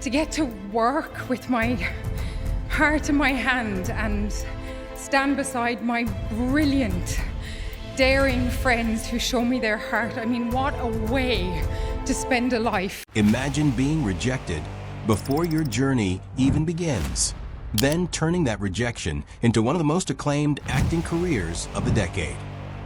to get to work with my heart in my hand and stand beside my brilliant, daring friends who show me their heart. I mean, what a way to spend a life. Imagine being rejected before your journey even begins, then turning that rejection into one of the most acclaimed acting careers of the decade.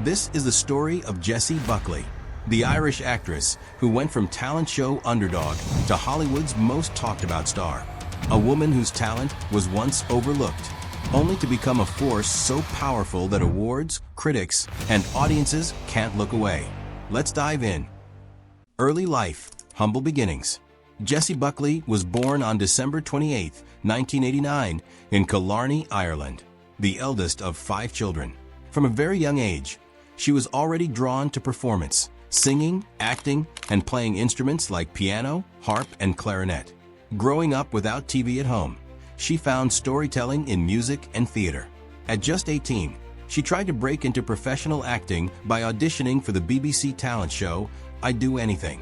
This is the story of Jessie Buckley, the Irish actress who went from talent show underdog to Hollywood's most talked about star. A woman whose talent was once overlooked, only to become a force so powerful that awards, critics, and audiences can't look away. Let's dive in. Early life, humble beginnings. Jessie Buckley was born on December 28, 1989, in Killarney, Ireland, the eldest of 5 children. From a very young age, she was already drawn to performance, singing, acting, and playing instruments like piano, harp, and clarinet. Growing up without TV at home, she found storytelling in music and theater. At just 18, she tried to break into professional acting by auditioning for the BBC talent show I'd Do Anything,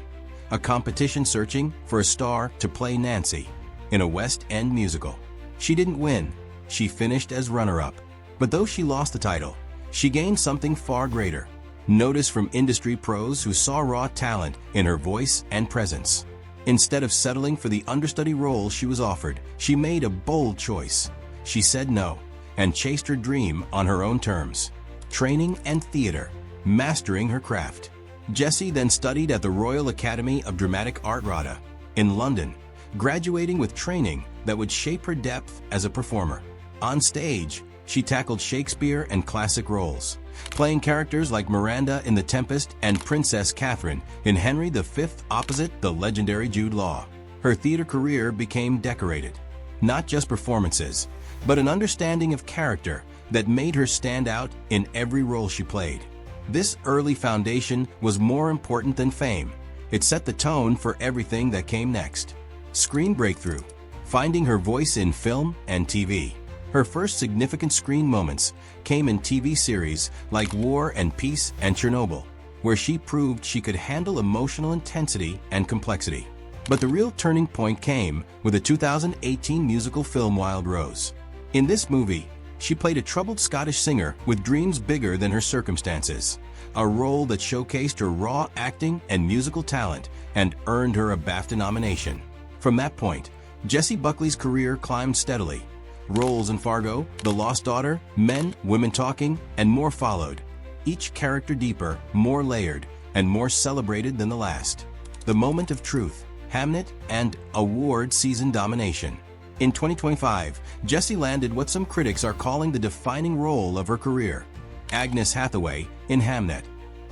a competition searching for a star to play Nancy in a West End musical. She didn't win. She finished as runner-up. But though she lost the title, she gained something far greater: notice from industry pros who saw raw talent in her voice and presence. Instead of settling for the understudy role she was offered, she made a bold choice. She said no and chased her dream on her own terms. Training and theater, mastering her craft. Jessie then studied at the Royal Academy of Dramatic Art RADA in London, graduating with training that would shape her depth as a performer. On stage, she tackled Shakespeare and classic roles, playing characters like Miranda in The Tempest and Princess Catherine in Henry V opposite the legendary Jude Law. Her theater career became decorated. Not just performances, but an understanding of character that made her stand out in every role she played. This early foundation was more important than fame. It set the tone for everything that came next. Screen breakthrough, finding her voice in film and TV. Her first significant screen moments came in TV series like War and Peace and Chernobyl, where she proved she could handle emotional intensity and complexity. But the real turning point came with the 2018 musical film Wild Rose. In this movie, she played a troubled Scottish singer with dreams bigger than her circumstances, a role that showcased her raw acting and musical talent and earned her a BAFTA nomination. From that point, Jessie Buckley's career climbed steadily. Roles in Fargo, The Lost Daughter, Men, Women Talking, and more followed, each character deeper, more layered, and more celebrated than the last. The Moment of Truth, Hamnet, and award season domination. In 2025, Jessie landed what some critics are calling the defining role of her career: Agnes Hathaway in Hamnet,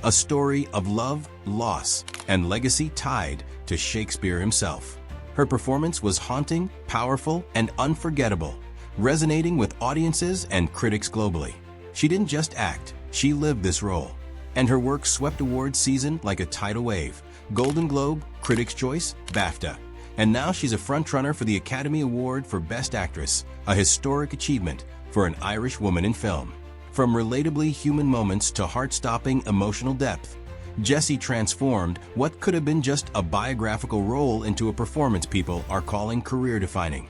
a story of love, loss, and legacy tied to Shakespeare himself. Her performance was haunting, powerful, and unforgettable, resonating with audiences and critics globally. She didn't just act, she lived this role. And her work swept awards season like a tidal wave: Golden Globe, Critics' Choice, BAFTA. And now she's a frontrunner for the Academy Award for Best Actress, a historic achievement for an Irish woman in film. From relatably human moments to heart-stopping emotional depth, Jessie transformed what could have been just a biographical role into a performance people are calling career-defining.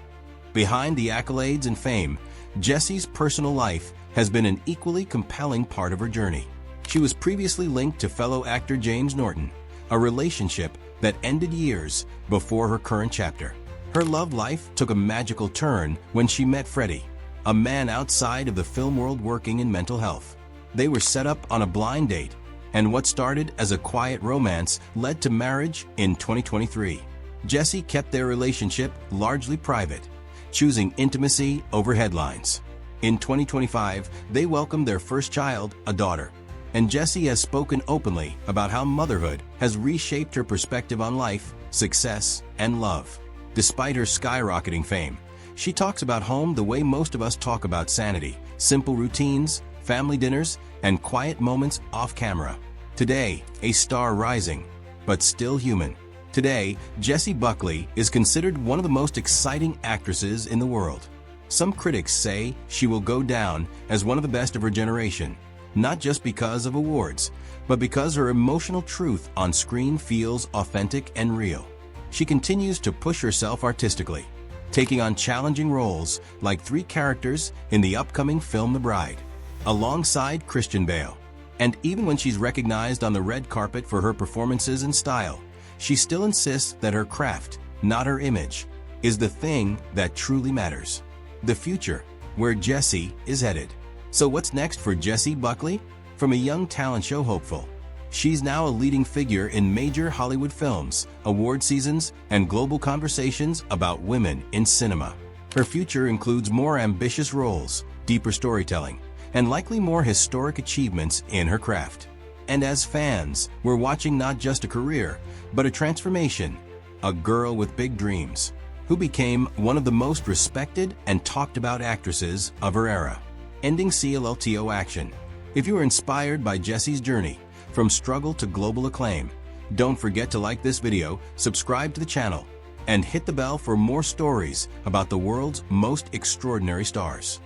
Behind the accolades and fame, Jessie's personal life has been an equally compelling part of her journey. She was previously linked to fellow actor James Norton, a relationship that ended years before her current chapter. Her love life took a magical turn when she met Freddie, a man outside of the film world working in mental health. They were set up on a blind date, and what started as a quiet romance led to marriage in 2023. Jessie kept their relationship largely private, choosing intimacy over headlines. In 2025, they welcomed their first child, a daughter. And Jessie has spoken openly about how motherhood has reshaped her perspective on life, success, and love. Despite her skyrocketing fame, she talks about home the way most of us talk about sanity: simple routines, family dinners, and quiet moments off camera. Today, a star rising, but still human. Today, Jessie Buckley is considered one of the most exciting actresses in the world. Some critics say she will go down as one of the best of her generation, not just because of awards, but because her emotional truth on screen feels authentic and real. she continues to push herself artistically, taking on challenging roles like 3 characters in the upcoming film The Bride, alongside Christian Bale. And even when she's recognized on the red carpet for her performances and style, she still insists that her craft, not her image, is the thing that truly matters. The future, where Jessie is headed. So what's next for Jessie Buckley? From a young talent show hopeful, she's now a leading figure in major Hollywood films, award seasons, and global conversations about women in cinema. Her future includes more ambitious roles, deeper storytelling, and likely more historic achievements in her craft. And as fans, we're watching not just a career, but a transformation, a girl with big dreams, who became one of the most respected and talked about actresses of her era. Ending CLLTO action. If you are inspired by Jessie's journey, from struggle to global acclaim, don't forget to like this video, subscribe to the channel, and hit the bell for more stories about the world's most extraordinary stars.